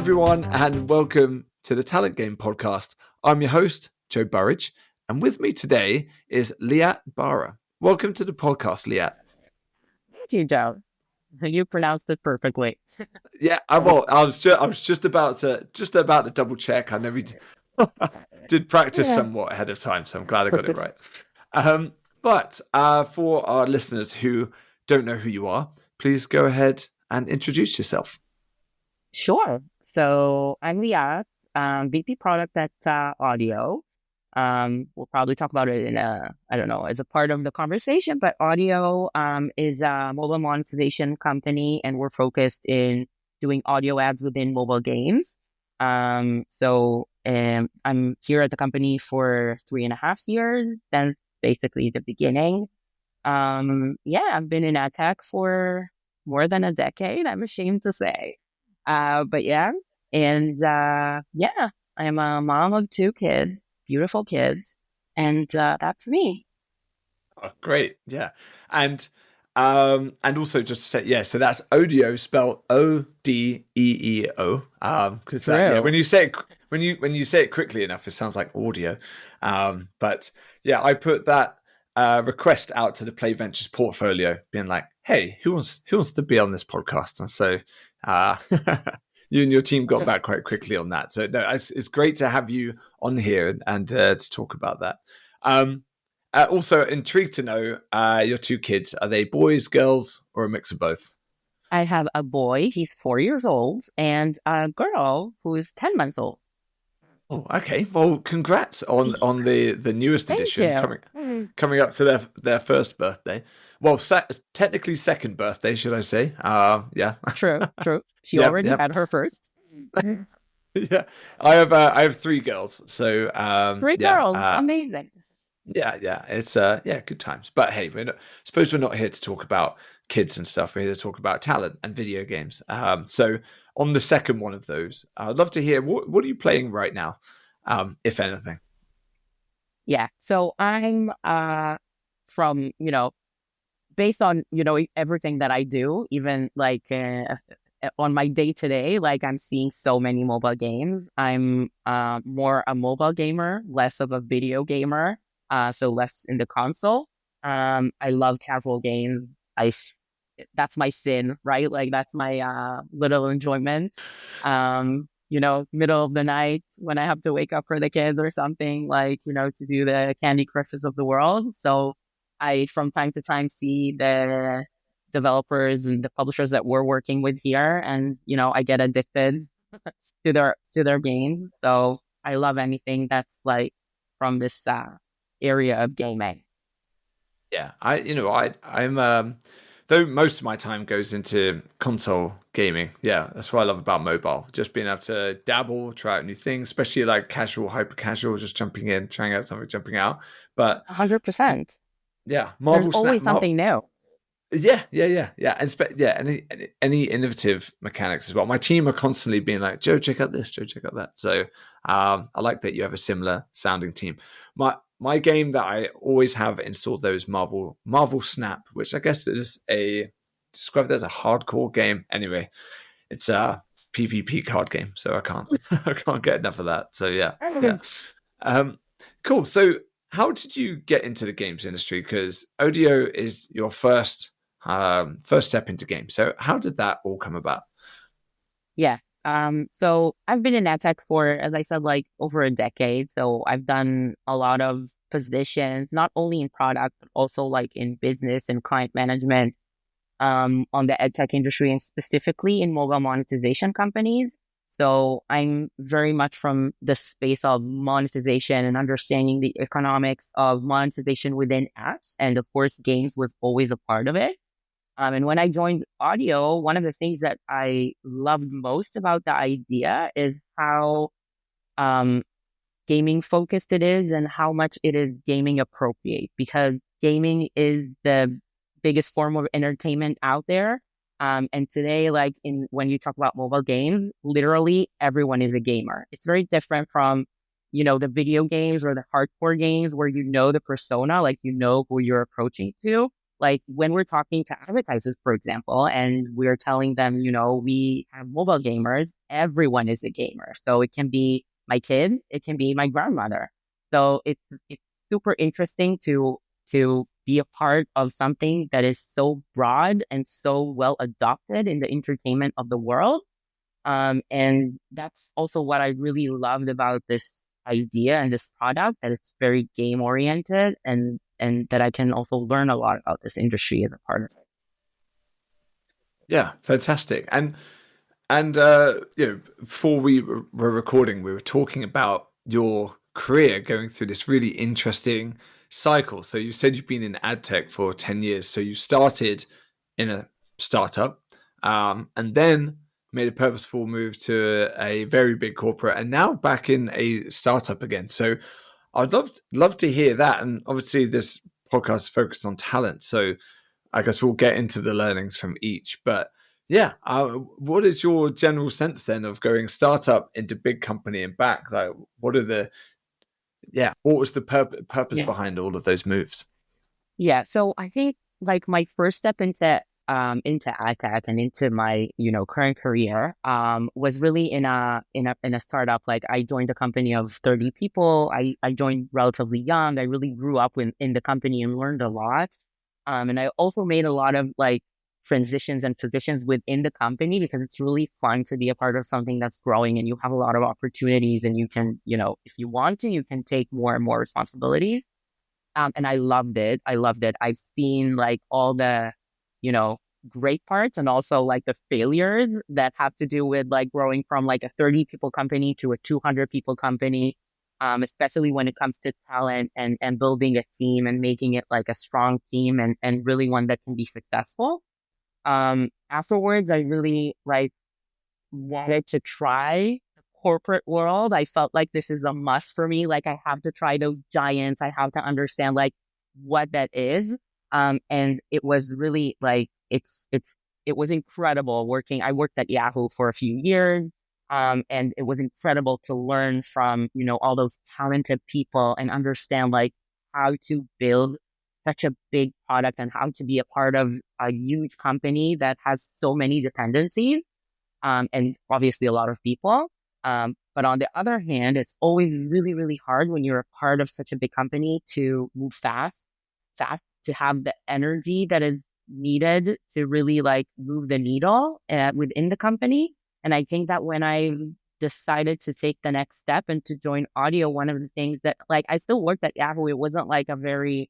everyone, and welcome to the Talent Game podcast. I'm your host, Joe Burridge, and with me today is Liat Barer. Welcome to the podcast, Liat. Thank you, Joe. You pronounced it perfectly. Yeah, I was just about to double check. I know we did practice somewhat ahead of time, so I'm glad I got it right. But for our listeners who don't know who you are, please go ahead and introduce yourself. Sure. So I'm Liat, VP product at Odeeo. We'll probably talk about it in as a part of the conversation, but Odeeo is a mobile monetization company, and we're focused in doing audio ads within mobile games. I'm here at the company for 3.5 years. That's basically the beginning. I've been in ad tech for more than a decade, I'm ashamed to say. I'm a mom of 2 kids, beautiful kids, and that's me. Oh, great, yeah, and also just to say, so that's Odeeo, spelled Odeeo, because when you say it quickly enough, it sounds like audio. But yeah, I put that request out to the Play Ventures portfolio, being like, hey, who wants to be on this podcast? And so you and your team got back quite quickly on that. So no, it's great to have you on here and to talk about that. Also intrigued to know your 2 kids. Are they boys, girls, or a mix of both? I have a boy, he's 4 years old, and a girl who is 10 months old. Oh, okay. Well, congrats on the newest edition coming up to their first birthday. Well, technically second birthday, should I say? Yeah. True. She already had her first. Yeah, I have 3 girls, so 3 girls, amazing. Yeah, it's good times. But hey, we're not here to talk about kids and stuff. We're here to talk about talent and video games. So on the second one of those, I'd love to hear what are you playing right now, if anything. Yeah, so I'm from based on everything that I do, even like on my day-to-day, like I'm seeing so many mobile games. I'm more a mobile gamer, less of a video gamer. So less in the console. I love casual games. That's my sin, right? Like that's my little enjoyment. Middle of the night when I have to wake up for the kids or something, like, to do the Candy Crushes of the world. So I, from time to time, see the developers and the publishers that we're working with here, and I get addicted to their games. So I love anything that's like from this area of gaming. Yeah, I'm though most of my time goes into console gaming. Yeah, that's what I love about mobile. Just being able to dabble, try out new things, especially like casual, hyper casual, just jumping in, trying out something, jumping out. But 100%. Yeah, There's always something new. Yeah. And any innovative mechanics as well. My team are constantly being like, Joe, check out this, Joe, check out that. So I like that you have a similar sounding team. My game that I always have installed though is Marvel Snap, which I guess is described as a hardcore game. Anyway, it's a PvP card game, so I can't get enough of that. So yeah. Cool. So how did you get into the games industry? Because Odeeo is your first step into games. So how did that all come about? Yeah. So I've been in ad tech for, as I said, like over a decade. So I've done a lot of positions, not only in product, but also like in business and client management, on the ad tech industry and specifically in mobile monetization companies. So I'm very much from the space of monetization and understanding the economics of monetization within apps. And of course, games was always a part of it. And when I joined Odeeo, one of the things that I loved most about the idea is how gaming focused it is and how much it is gaming appropriate, because gaming is the biggest form of entertainment out there. And today, when you talk about mobile games, literally everyone is a gamer. It's very different from, the video games or the hardcore games where the persona, like who you're approaching to. like when we're talking to advertisers, for example, and we're telling them, we have mobile gamers, everyone is a gamer. So it can be my kid, it can be my grandmother. So it's super interesting to be a part of something that is so broad and so well adopted in the entertainment of the world. And that's also what I really loved about this idea and this product, that it's very game oriented, and that I can also learn a lot about this industry as a part of it. Yeah, fantastic. And before we were recording, we were talking about your career going through this really interesting cycle. So you said you've been in ad tech for 10 years. So you started in a startup, and then made a purposeful move to a very big corporate, and now back in a startup again. So I'd love to hear that. And obviously this podcast is focused on talent. So I guess we'll get into the learnings from each. But yeah, what is your general sense then of going startup into big company and back? Like, what was the purpose Yeah. behind all of those moves? Yeah. So I think like my first step into ad tech and into my, current career, was really in a startup. Like I joined a company of 30 people. I joined relatively young. I really grew up in the company and learned a lot. And I also made a lot of like transitions and positions within the company, because it's really fun to be a part of something that's growing and you have a lot of opportunities, and you can, if you want to, you can take more and more responsibilities. And I loved it. I loved it. I've seen like all the, you know, great parts, and also like the failures that have to do with like growing from like a 30 people company to a 200 people company. Especially when it comes to talent and building a team and making it like a strong team, and really one that can be successful. Afterwards, I really like wanted to try the corporate world. I felt like this is a must for me. Like I have to try those giants. I have to understand like what that is. And it was really like, it was incredible working. I worked at Yahoo for a few years. And it was incredible to learn from, all those talented people and understand like how to build such a big product and how to be a part of a huge company that has so many dependencies, and obviously a lot of people. But on the other hand, it's always really, really hard when you're a part of such a big company to move fast, to have the energy that is needed to really like move the needle within the company. And I think that when I decided to take the next step and to join Odeeo, one of the things that like I still worked at Yahoo, it wasn't like a very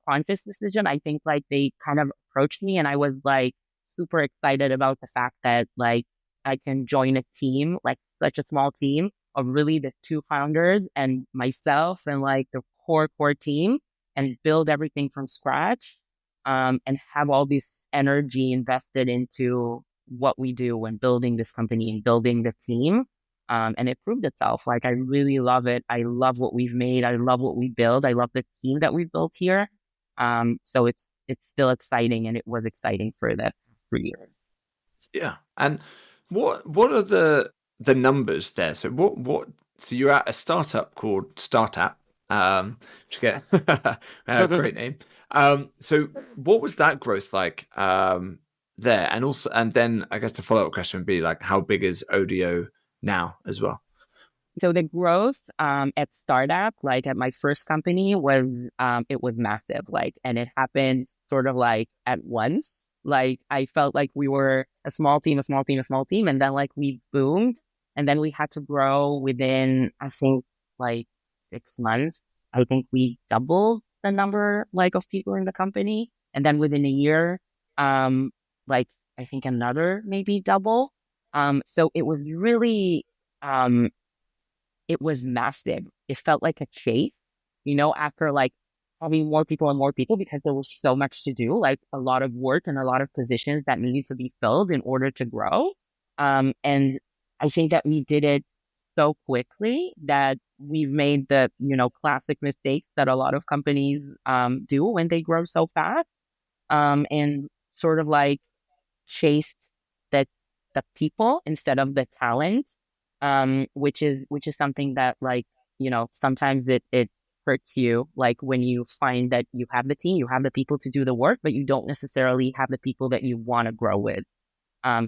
conscious decision. I think like they kind of approached me, and I was like super excited about the fact that like I can join a team, like such a small team of really the two founders and myself and like the core team, and build everything from scratch, and have all this energy invested into what we do when building this company and building the team. And it proved itself. Like I really love it. I love what we've made. I love what we build. I love the team that we've built here. So it's still exciting, and it was exciting for the past 3 years. Yeah. And what are the numbers there? So so you're at a startup called StartApp, which again, great name. So what was that growth like there? And then I guess the follow-up question would be like, how big is Odeeo now as well? So the growth at StartApp, like at my first company, was it was massive. Like, and it happened sort of like at once. Like I felt like we were a small team, and then like we boomed, and then we had to grow within, I think, like 6 months. I think we doubled the number like of people in the company, and then within a year, like I think another maybe double. So it was really it was massive. It felt like a chase, after like having more people and more people, because there was so much to do, like a lot of work and a lot of positions that needed to be filled in order to grow. And I think that we did it so quickly that we've made the, classic mistakes that a lot of companies do when they grow so fast, and sort of like chased the the people instead of the talent, which is something that like sometimes it hurts you, like when you find that you have the team, you have the people to do the work, but you don't necessarily have the people that you want to grow with.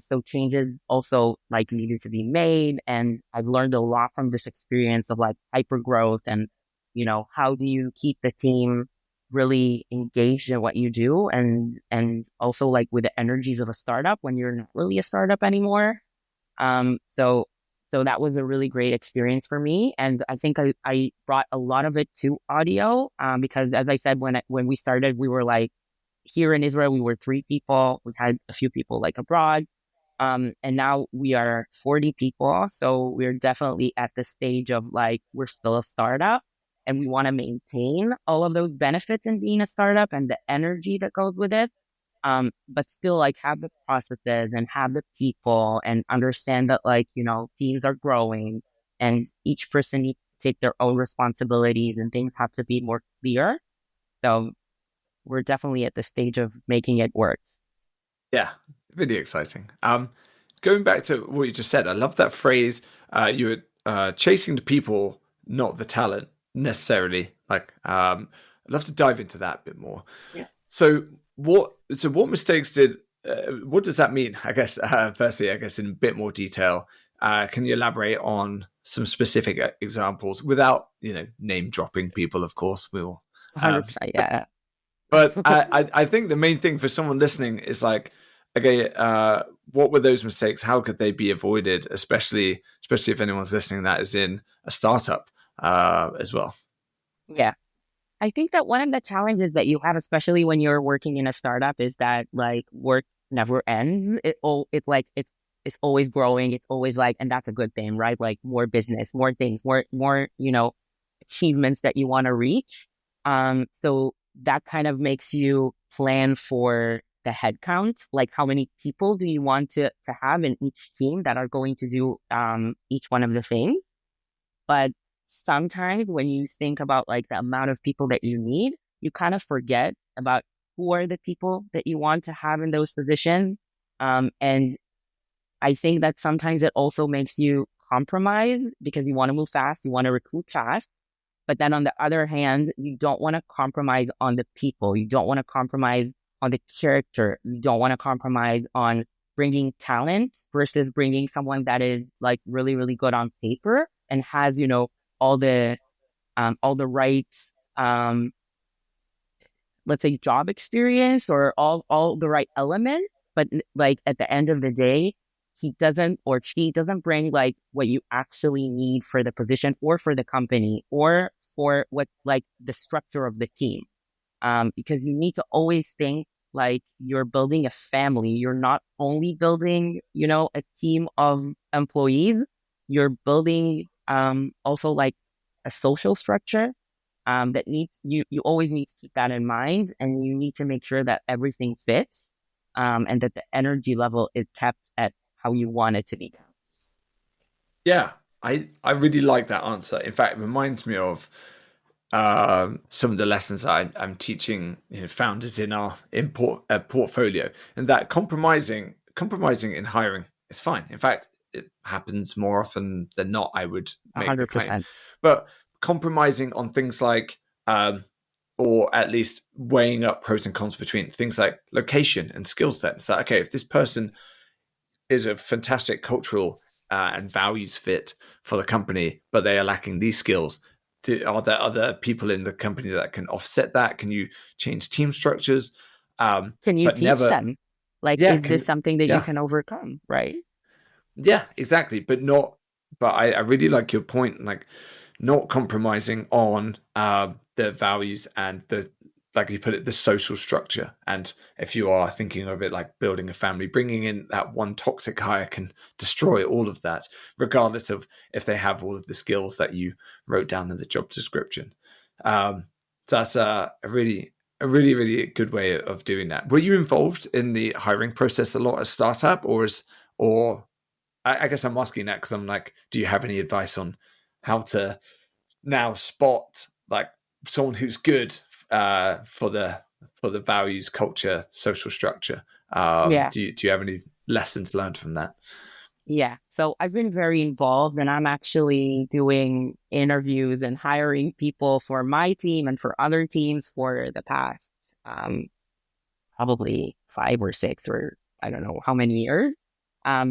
So changes also like needed to be made. And I've learned a lot from this experience of like hyper growth and, how do you keep the team really engaged in what you do and also like with the energies of a startup when you're not really a startup anymore. So that was a really great experience for me. And I think I brought a lot of it to Odeeo, because as I said, when we started, we were like, here in Israel, we were 3 people. We had a few people like abroad. And now we are 40 people. So we're definitely at the stage of like, we're still a startup and we want to maintain all of those benefits in being a startup and the energy that goes with it. But still like have the processes and have the people and understand that like, teams are growing and each person needs to take their own responsibilities and things have to be more clear. So we're definitely at the stage of making it work. Yeah, really exciting. Going back to what you just said, I love that phrase. You were chasing the people, not the talent necessarily. Like, I'd love to dive into that a bit more. Yeah. So what mistakes what does that mean? I guess, firstly, I guess in a bit more detail, can you elaborate on some specific examples without, name dropping people, of course, we'll, 100%. Yeah. but I think the main thing for someone listening is like, okay, what were those mistakes? How could they be avoided? Especially if anyone's listening that is in a startup as well. Yeah. I think that one of the challenges that you have, especially when you're working in a startup, is that like work never ends. It's always growing. It's always like, and that's a good thing, right? Like more business, more things, more achievements that you want to reach. So that kind of makes you plan for the head count, like how many people do you want to have in each team that are going to do each one of the things. But sometimes when you think about like the amount of people that you need, you kind of forget about who are the people that you want to have in those positions. And I think that sometimes it also makes you compromise because you want to move fast, you want to recruit fast. But then on the other hand, you don't want to compromise on the people. You don't want to compromise on the character. You don't want to compromise on bringing talent versus bringing someone that is like really, really good on paper and has, all the right, let's say job experience or all the right elements. But like at the end of the day, he doesn't or she doesn't bring like what you actually need for the position or for the company or for what like the structure of the team. Because you need to always think like you're building a family. You're not only building, a team of employees, you're building also like a social structure that needs you always need to keep that in mind, and you need to make sure that everything fits and that the energy level is kept at how you want it to be. Yeah, I really like that answer. In fact, it reminds me of some of the lessons I'm teaching founders in our portfolio, and that compromising in hiring is fine. In fact, it happens more often than not, I would make the claim. 100%. But compromising on things like, or at least weighing up pros and cons between things like location and skill set. So, okay, if this person is a fantastic cultural and values fit for the company, but they are lacking these skills, are there other people in the company that can offset that? Can you change team structures? Can you But teach never, them? Like, yeah, is this something that you can overcome? Right. yeah, exactly. But not, but I really like your point, like not compromising on the values and the, like you put it, the social structure. And if you are thinking of it like building a family, bringing in that one toxic hire can destroy all of that, regardless of if they have all of the skills that you wrote down in the job description. So that's really good way of doing that. Were you involved in the hiring process a lot as startup, or I guess I'm asking that because I'm like, do you have any advice on how to now spot like someone who's good for the values, culture, social structure? Yeah. Do you have any lessons learned from that? Yeah. So I've been very involved and I'm actually doing interviews and hiring people for my team and for other teams for the past um, probably 5 or 6 or I don't know how many years.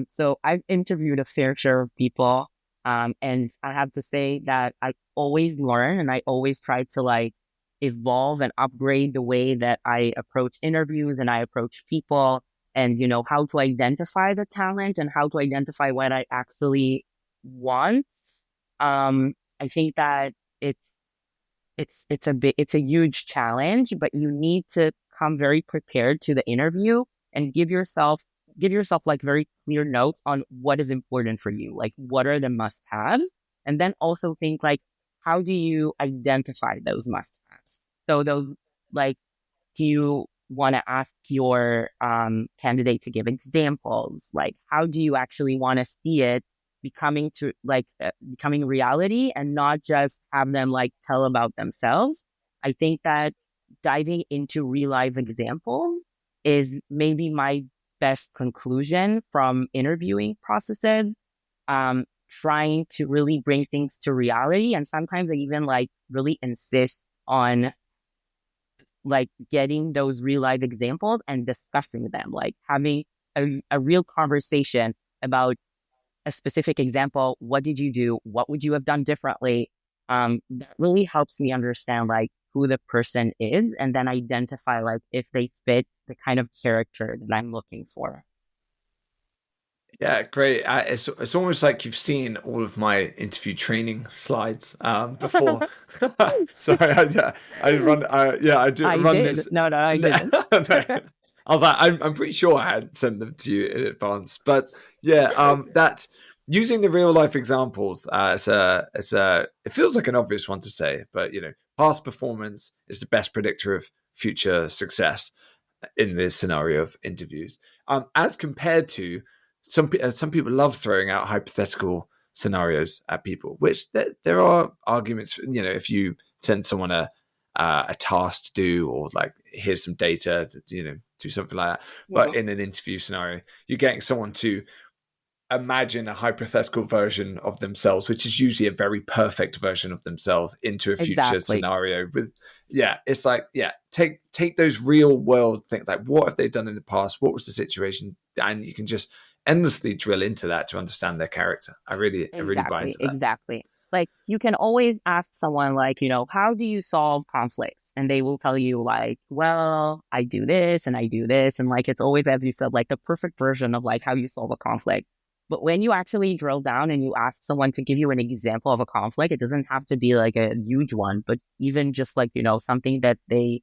So I've interviewed a fair share of people. And I have to say that I always learn and I always try to like evolve and upgrade the way that I approach interviews and I approach people and, how to identify the talent and how to identify what I actually want. I think that it's it's a huge challenge, but you need to come very prepared to the interview and give yourself like very clear notes on what is important for you, like what are the must haves, and then also think like how do you identify those must haves. So those like do you want to ask your candidate to give examples? Like, how do you actually want to see it becoming reality and not just have them like tell about themselves? I think that diving into real life examples is maybe my best conclusion from interviewing processes. Trying to really bring things to reality, and sometimes I even like really insist on like getting those real life examples and discussing them, like having a real conversation about a specific example. What did you do? What would you have done differently? That really helps me understand like who the person is and then identify like if they fit the kind of character that I'm looking for. Yeah, great. It's almost like you've seen all of my interview training slides before. Sorry, yeah, I run. Yeah, I do I run did. this. No, I No, didn't. no. I was like, I'm pretty sure I had sent them to you in advance, but yeah, that using the real life examples, it feels like an obvious one to say, but past performance is the best predictor of future success in this scenario of interviews, as compared to some people love throwing out hypothetical scenarios at people, which there are arguments. If you send someone a task to do, or like here's some data to do something like that. But Mhm. in an interview scenario, you're getting someone to imagine a hypothetical version of themselves, which is usually a very perfect version of themselves, into a future Exactly. scenario with it's like take those real world things, like what have they done in the past, what was the situation, and you can just endlessly drill into that to understand their character. I really buy Exactly, into that. exactly. Like you can always ask someone like, how do you solve conflicts? And they will tell you like, well, I do this and I do this. And like, it's always, as you said, like the perfect version of like how you solve a conflict. But when you actually drill down and you ask someone to give you an example of a conflict, it doesn't have to be like a huge one, but even just like, something that they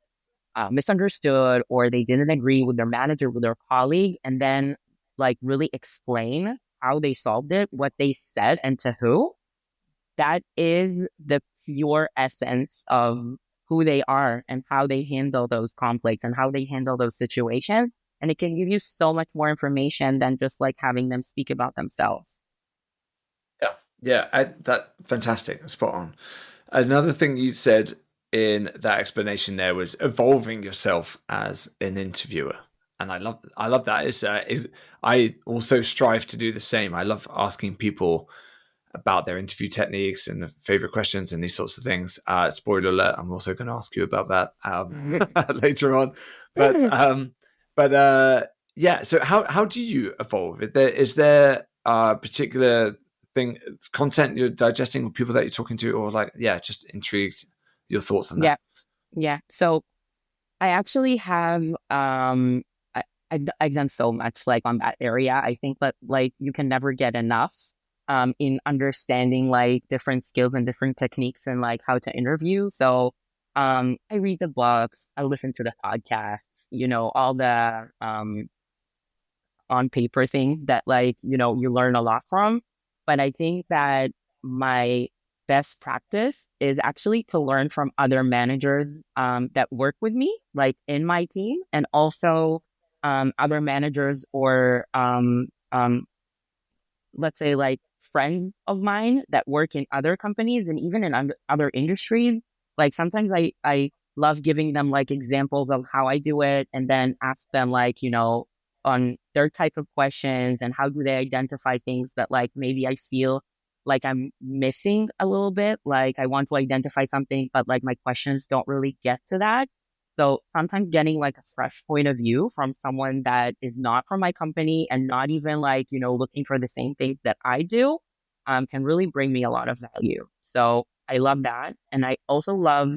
misunderstood or they didn't agree with their manager, with their colleague, and then like really explain how they solved it, what they said, and to who. That is the pure essence of who they are and how they handle those conflicts and how they handle those situations. And it can give you so much more information than just like having them speak about themselves. That fantastic, spot on. Another thing you said in that explanation there was evolving yourself as an interviewer, and I love that. Is I also strive to do the same. I love asking people about their interview techniques and favorite questions and these sorts of things. Spoiler alert: I'm also going to ask you about that later on. But yeah. So how do you evolve? Is there a particular thing, content you're digesting, with people that you're talking to, or like just intrigued? Your thoughts on that? Yeah. Yeah. So I actually have I've done so much like on that area. I think that like you can never get enough in understanding like different skills and different techniques and like how to interview. So I read the books, I listen to the podcasts, all the on paper things that like, you learn a lot from. But I think that my best practice is actually to learn from other managers that work with me, like in my team, and also other managers or let's say like friends of mine that work in other companies and even in other industries. Like sometimes I love giving them like examples of how I do it and then ask them like, on their type of questions and how do they identify things that like maybe I feel like I'm missing a little bit. Like I want to identify something, but like my questions don't really get to that. So sometimes getting like a fresh point of view from someone that is not from my company and not even like, looking for the same things that I do, can really bring me a lot of value. So I love that. And I also love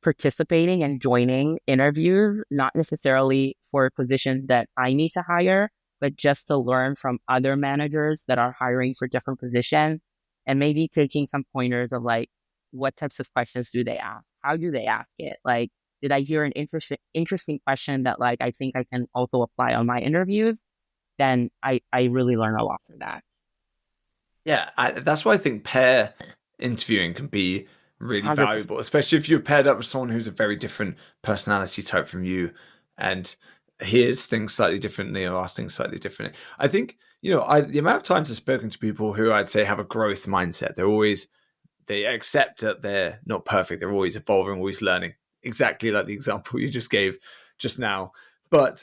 participating and joining interviews, not necessarily for positions that I need to hire, but just to learn from other managers that are hiring for different positions and maybe taking some pointers of like, what types of questions do they ask? How do they ask it? Like, did I hear an interesting question that like, I think I can also apply on my interviews? Then I really learn a lot from that. Yeah, that's why I think pair interviewing can be really 100%. valuable, especially if you're paired up with someone who's a very different personality type from you and hears things slightly differently or asks things slightly differently. I think, the amount of times I've spoken to people who I'd say have a growth mindset, they accept that they're not perfect. They're always evolving, always learning, exactly like the example you just gave just now. But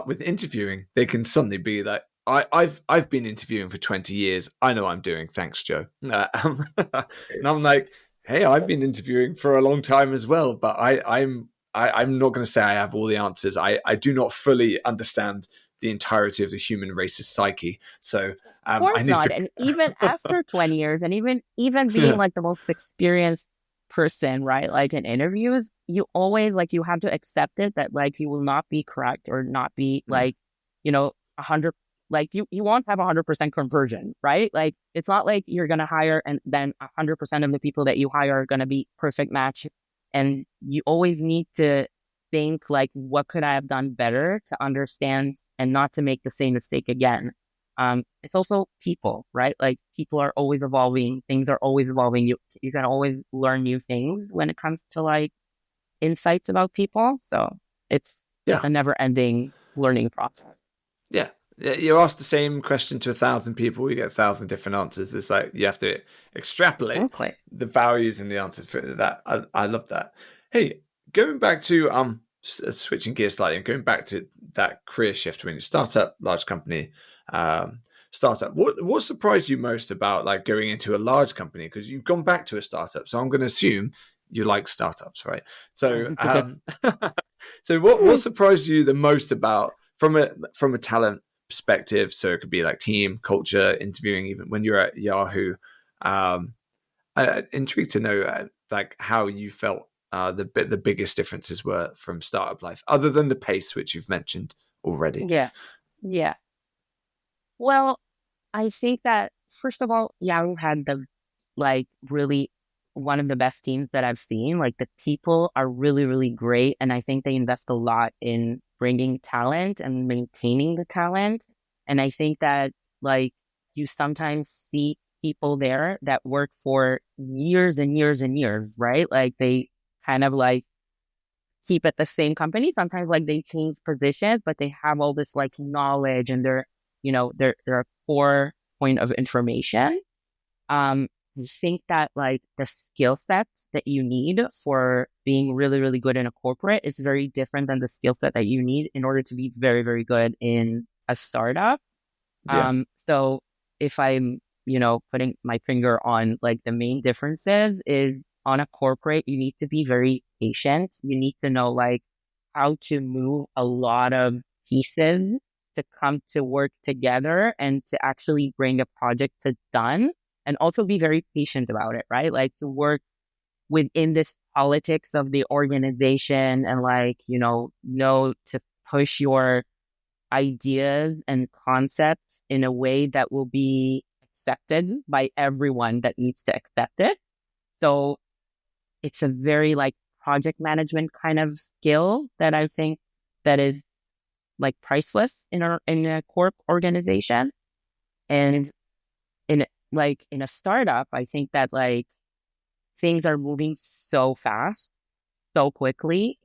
with interviewing, they can suddenly be like, I've been interviewing for 20 years. I know what I'm doing. Thanks, Joe. And I'm like, hey, I've been interviewing for a long time as well, but I'm not going to say I have all the answers. I do not fully understand the entirety of the human race's psyche. So of I course need not. to. And even after 20 years, and even being Yeah. like the most experienced person, right? Like in interviews, you always like you have to accept it that like you will not be correct or not be like, 100. Like you won't have 100% conversion, right? Like it's not like you're gonna hire and then 100% of the people that you hire are gonna be perfect match. And you always need to think like, what could I have done better to understand and not to make the same mistake again? It's also people, right? Like people are always evolving. Things are always evolving. You can always learn new things when it comes to like insights about people. So it's Yeah. a never ending learning process. Yeah. You ask the same question to 1,000 people, you get 1,000 different answers. It's like you have to extrapolate Exactly. the values and the answers for that. I love that. Hey, going back to switching gears slightly and going back to that career shift when you startup, large company, startup. What surprised you most about like going into a large company? Because you've gone back to a startup, so I'm going to assume you like startups, right? So, so what surprised you the most about from a talent perspective? So it could be like team culture, interviewing, even when you're at Yahoo. Intrigued to know like how you felt the biggest differences were from startup life, other than the pace, which you've mentioned already. Yeah. Yeah. Well, I think that first of all, Yahoo had the like really one of the best teams that I've seen. Like the people are really, really great. And I think they invest a lot in bringing talent and maintaining the talent. And I think that like you sometimes see people there that work for years and years and years, right? Like they kind of like keep at the same company. Sometimes like they change positions, but they have all this like knowledge and they're a core point of information. I think that like the skill sets that you need for being really, really good in a corporate is very different than the skill set that you need in order to be very, very good in a startup. Yeah. So if I'm, putting my finger on like the main differences is on a corporate, you need to be very patient. You need to know like how to move a lot of pieces to come to work together and to actually bring a project to done and also be very patient about it, right? Like to work within this politics of the organization and like, know to push your ideas and concepts in a way that will be accepted by everyone that needs to accept it. So it's a very like project management kind of skill that I think that is like priceless in a corp organization. And in a startup, I think that like things are moving so fast, so quickly,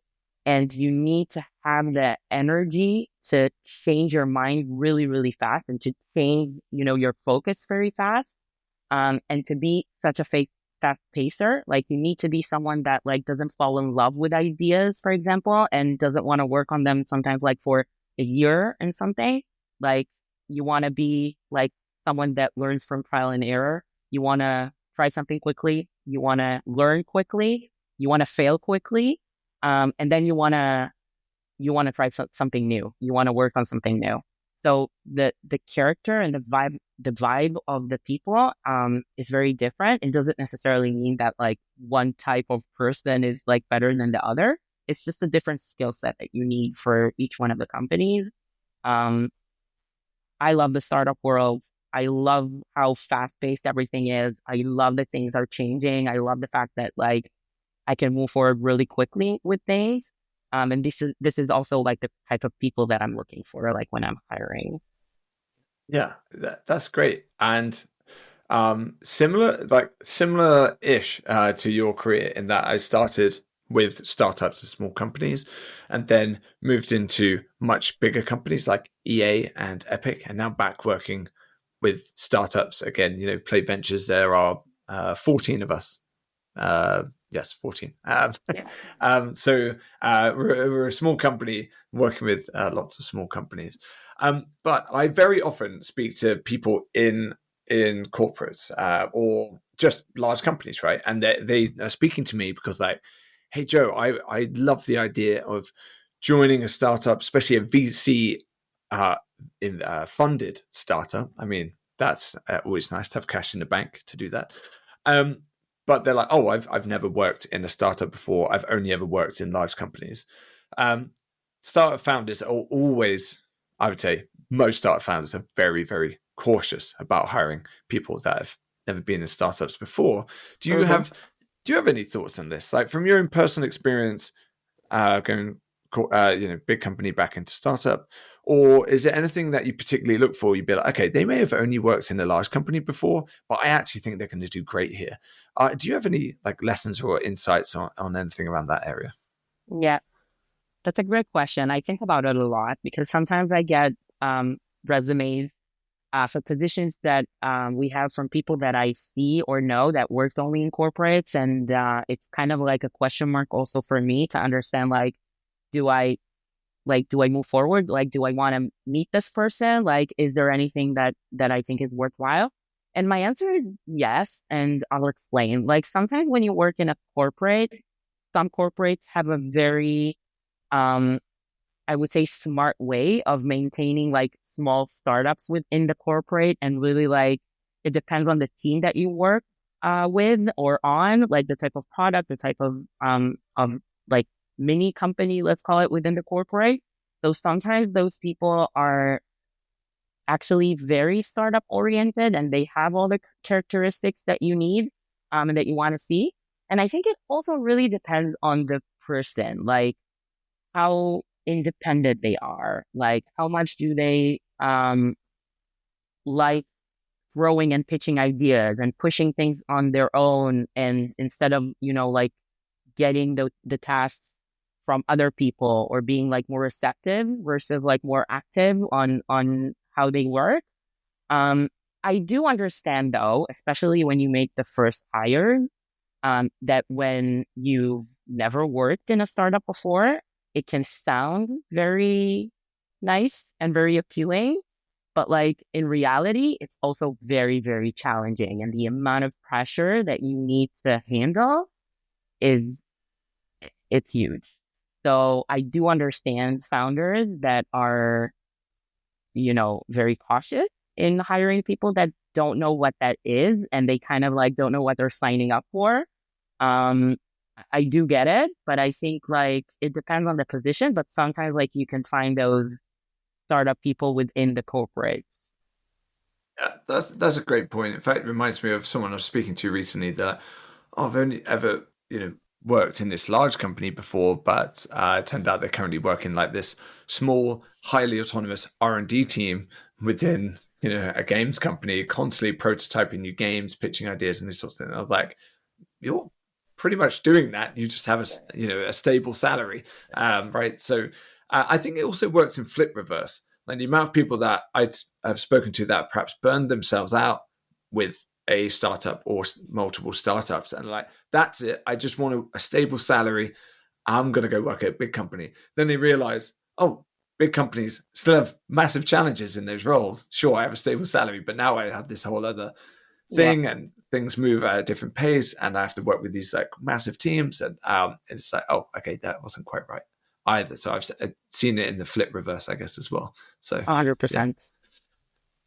and you need to have the energy to change your mind really, really fast and to change, your focus very fast. And to be such a fast pacer, like you need to be someone that like doesn't fall in love with ideas, for example, and doesn't want to work on them sometimes like for a year and something. Like you want to be like someone that learns from trial and error. You want to try something quickly. You want to learn quickly. You want to fail quickly. And then you want to try something new. You want to work on something new. So the character and the vibe of the people is very different. It doesn't necessarily mean that like one type of person is like better than the other. It's just a different skill set that you need for each one of the companies. Um, I love the startup world. I love how fast paced everything is. I love that things are changing. I love the fact that like I can move forward really quickly with things. And this is also like the type of people that I'm looking for, like when I'm hiring. Yeah, that's great. And similar-ish to your career in that I started with startups and small companies and then moved into much bigger companies like EA and Epic, and now back working with startups again. Play Ventures, there are 14 of us. Yes, 14. Yeah. So we're a small company working with lots of small companies. But I very often speak to people in corporates or just large companies, right? And they are speaking to me because like, hey, Joe, I love the idea of joining a startup, especially a VC funded startup. I mean, that's always nice to have cash in the bank to do that. But they're like, oh, I've never worked in a startup before. I've only ever worked in large companies. Startup founders are always, I would say, most startup founders are very, very cautious about hiring people that have never been in startups before. Do you Mm-hmm. have any thoughts on this? Like from your own personal experience, going big company back into startup, or is there anything that you particularly look for? You'd be like, okay, they may have only worked in a large company before, but I actually think they're going to do great here. Do you have any like lessons or insights on anything around that area? Yeah, that's a great question. I think about it a lot because sometimes I get resumes for positions that we have from people that I see or know that worked only in corporates. And it's kind of like a question mark also for me to understand, like, do I move forward? Like, do I want to meet this person? Like, is there anything that I think is worthwhile? And my answer is yes. And I'll explain. Like, sometimes when you work in a corporate, some corporates have a very, um, I would say, smart way of maintaining like small startups within the corporate, and really like it depends on the team that you work with or on, like the type of product, the type of like mini company, let's call it, within the corporate. So sometimes those people are actually very startup oriented and they have all the characteristics that you need and that you want to see. And I think it also really depends on the person, like how independent they are, like how much do they like growing and pitching ideas and pushing things on their own, and instead of like getting the tasks from other people, or being like more receptive versus like more active on how they work. um I do understand though, especially when you make the first hire, that when you've never worked in a startup before, it can sound very nice and very appealing. But like in reality, it's also very, very challenging. And the amount of pressure that you need to handle is it's huge. So I do understand founders that are, very cautious in hiring people that don't know what that is, and they kind of like don't know what they're signing up for. Um, I do get it, but I think like it depends on the position, but sometimes like you can find those startup people within the corporate. Yeah, that's a great point. In fact, it reminds me of someone I was speaking to recently that, oh, I've only ever worked in this large company before, but it turned out they're currently working like this small, highly autonomous R&D team within a games company, constantly prototyping new games, pitching ideas, and these sorts of things. I was like, you're pretty much doing that. You just have a stable salary, right? So I think it also works in flip reverse. Like the amount of people that I've spoken to that perhaps burned themselves out with a startup or multiple startups, and like, that's it. I just want a stable salary. I'm going to go work at a big company. Then they realize, oh, big companies still have massive challenges in those roles. Sure, I have a stable salary, but now I have this whole other thing, and things move at a different pace, and I have to work with these like massive teams, and it's like, oh, okay, that wasn't quite right either. So I've seen it in the flip reverse, I guess, as well. So 100%.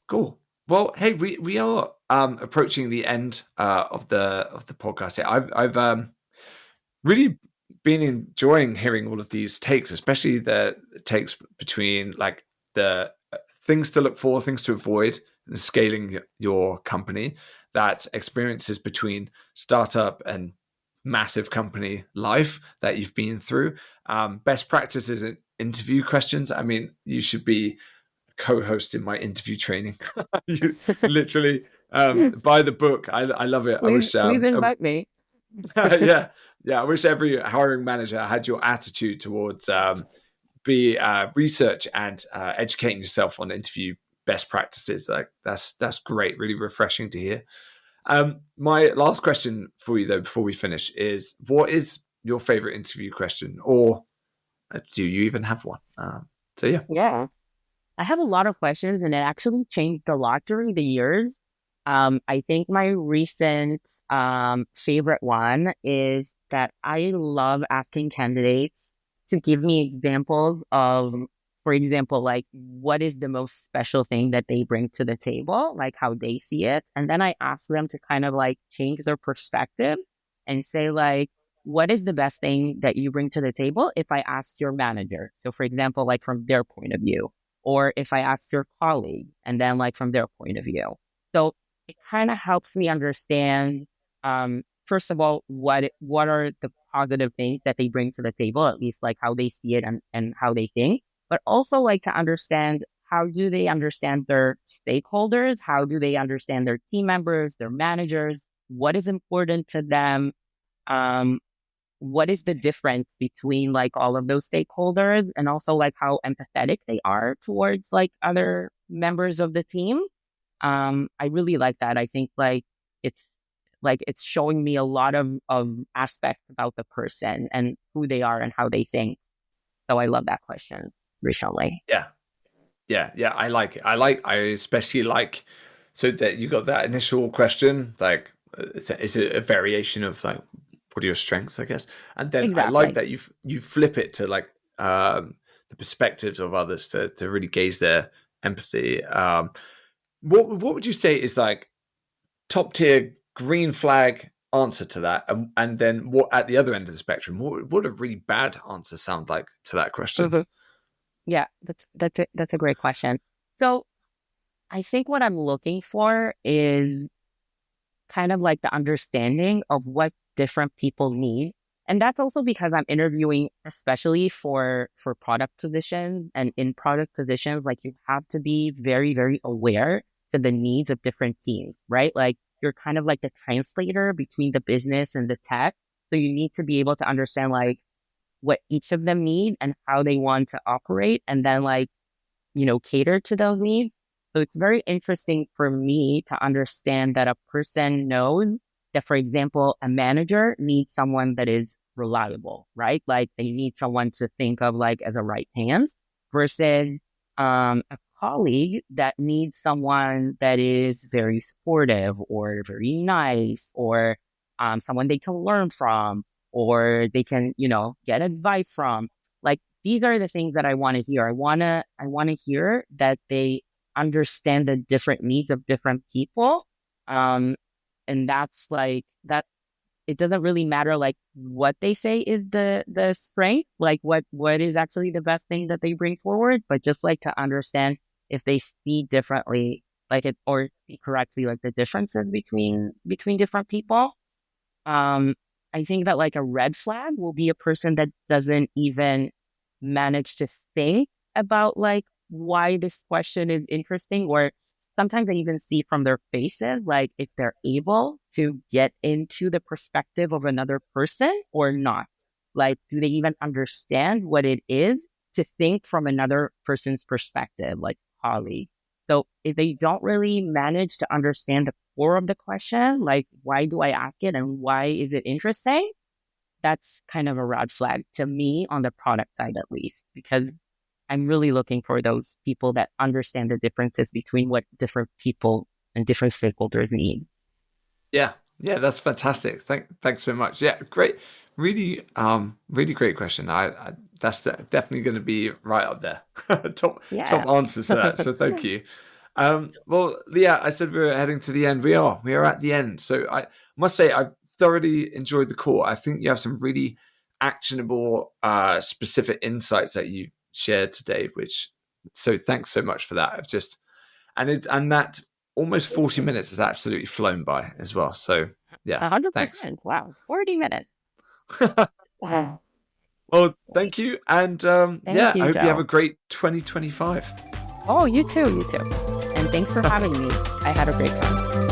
Cool. Well, hey, we are approaching the end of the podcast here. I've really been enjoying hearing all of these takes, especially the takes between like the things to look for, things to avoid, and scaling your company. That experiences between startup and massive company life that you've been through. Best practices and interview questions. I mean, you should be co-host in my interview training. You literally buy the book. I love it. Please invite me. Yeah. I wish every hiring manager had your attitude towards be research and educating yourself on interview best practices. Like that's great. Really refreshing to hear. My last question for you though, before we finish, is what is your favorite interview question, or do you even have one? So yeah, I have a lot of questions, and it actually changed a lot during the years. I think my recent favorite one is that I love asking candidates to give me examples of, for example, like what is the most special thing that they bring to the table, like how they see it. And then I ask them to kind of like change their perspective and say like, what is the best thing that you bring to the table if I ask your manager? So for example, like from their point of view, or if I ask your colleague and then like from their point of view. So it kind of helps me understand, first of all, what are the positive things that they bring to the table, at least like how they see it and how they think, but also like to understand how do they understand their stakeholders, how do they understand their team members, their managers, what is important to them, what is the difference between like all of those stakeholders, and also like how empathetic they are towards like other members of the team. I really like that. I think it's showing me a lot of aspects about the person and who they are and how they think. So I love that question recently. Yeah. I like it. I especially like, so that you got that initial question, like, is it a variation of like, what are your strengths, I guess? And then I like that you flip it to like the perspectives of others to really gauge their empathy. What would you say is like top tier green flag answer to that, and then what at the other end of the spectrum? What would a really bad answer sound like to that question? Mm-hmm. Yeah, that's a great question. So I think what I'm looking for is kind of like the understanding of what different people need. And that's also because I'm interviewing, especially for product positions, and in product positions, like you have to be very, very aware to the needs of different teams, right? Like you're kind of like the translator between the business and the tech. So you need to be able to understand like what each of them need and how they want to operate, and then like, cater to those needs. So it's very interesting for me to understand that a person knows that, for example, a manager needs someone that is reliable, right? Like they need someone to think of like as a right hand, versus a colleague that needs someone that is very supportive or very nice, or someone they can learn from, or they can, get advice from. Like these are the things that I want to hear. I want to hear that they understand the different needs of different people. And that's like that. It doesn't really matter like what they say is the strength, like what is actually the best thing that they bring forward, but just like to understand if they see differently, like it, or see correctly, like the differences between different people. I think that like a red flag will be a person that doesn't even manage to think about like why this question is interesting, or sometimes I even see from their faces, like if they're able to get into the perspective of another person or not. Like, do they even understand what it is to think from another person's perspective, like colleague? So if they don't really manage to understand the core of the question, like why do I ask it and why is it interesting? That's kind of a red flag to me on the product side, at least, because I'm really looking for those people that understand the differences between what different people and different stakeholders need. Yeah, yeah, that's fantastic. Thanks so much. Yeah, great. Really, really great question. That's definitely going to be right up there. Top Yeah. answers to that. So thank you. Well, Leah, I said we were heading to the end. We are at the end. So I must say I've thoroughly enjoyed the call. I think you have some really actionable, specific insights that you shared today. So thanks so much for that. I've just and that almost 40 minutes has absolutely flown by as well. So yeah, thanks. 100%. Wow. 40 minutes. Wow. Well, thank you. And Thank I you, hope you have a Joe. great 2025. Oh, you too. You too. And thanks for having me. I had a great time.